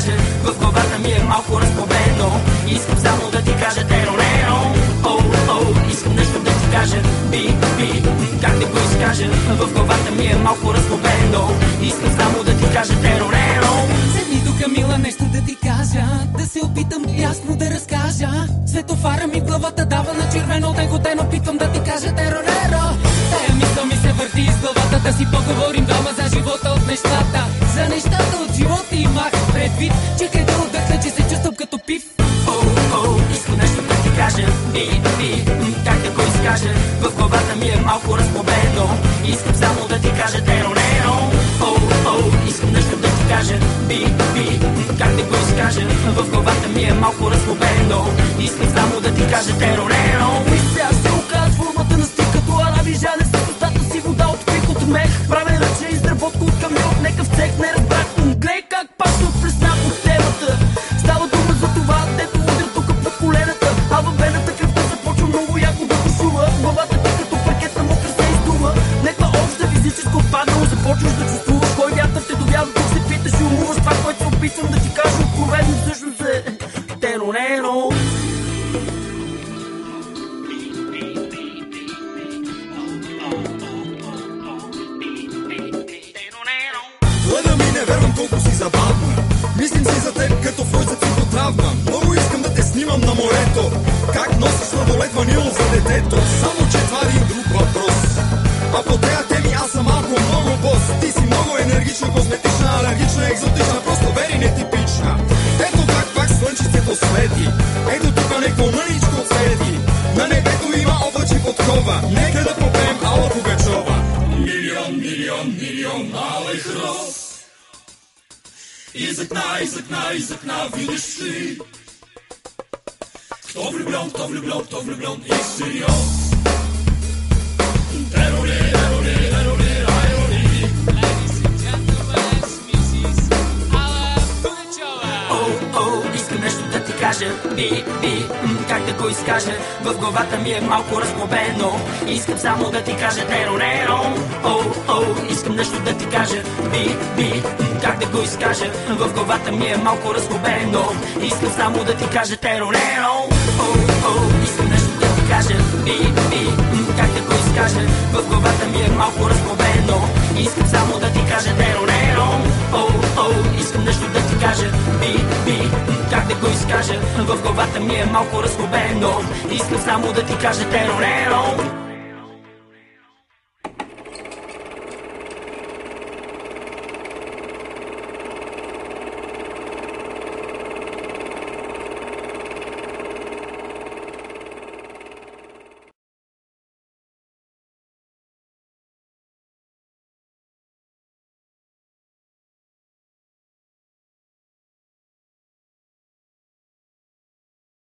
кажа, в главата ми е малко разпобено. Искам само да ти кажа терореро. Искам нещо да ти кажа, би, как да го изкажа, в главата ми е малко разпобено. Искам само да ти кажа терореро. Седни тук, мила, нещо да ти кажа, да се опитам ясно да разкажа. Светофара ми в главата дава на червено, теготен опитвам да ти кажа терореро. Тая мисъл ми се върти из главата, да си поговорим дома за живота от нещата. За нещата от живота имах предвид, чекай да отдъхна, че се чувствам като пив. Искам нещо да ти кажа, би, как да го изкажа, в главата ми е малко разпобено. Искам само да ти кажа терореро. Искам нещо да ти кажа, би, как да го изкажа, в главата ми е малко разпобено. Искам само да ти кажа терореро. Виж сега се оказва формата на стих, като араби жане с устата си вода от пик от мех. Правен ръче изработка от камион, нека в цех не разбрах. Глей как пачно преснах от темата. Става дума за това, дето удря тук под колената, а във вената кръвта започва много яко да бушува. Главата ти като паркет на мокър се издува. Нека обща физическо паднало започваш да чувствуваш. Кой вятър те довява, тук се питаш и умуваш. Това, което се опитвам да ти кажа откровено, всъщност е терореро. Гледам и не вервам колко си забавна. Мислим си за теб като Фройд за психотравма. Много искам да те снимам на морето, как носиш сладолет ванило за детето. Само че това е друг въпрос. А по тея теми аз съм малко много бос. Ти си много енергична, козметична, алергична, екзотична, просто вери нетипична. Ето как пак слънчицето свети. Ето тук неко мъничко цвети. На небето има облачи подкова. Нека да попеем Алла Пугачова. Милион малых роз. Из окна видишь ли, кто влюблен и всерьез. Искам нещо да ти кажа, би, как да го изкажа, в главата ми е малко разглобено. Искам само да ти кажа терореро. Искам нещо да ти кажа, би, как да го изкажа, в главата ми е малко разглобено. Искам само да ти кажа терореро. Искам нещо да ти кажа, би, как да го изкажа, в главата ми е малко разглобено. Искам само да ти кажа терореро. Искам нещо да ти кажа, би, как да го изкажа, в главата ми е малко разглобено. Искам само да ти кажа терореро.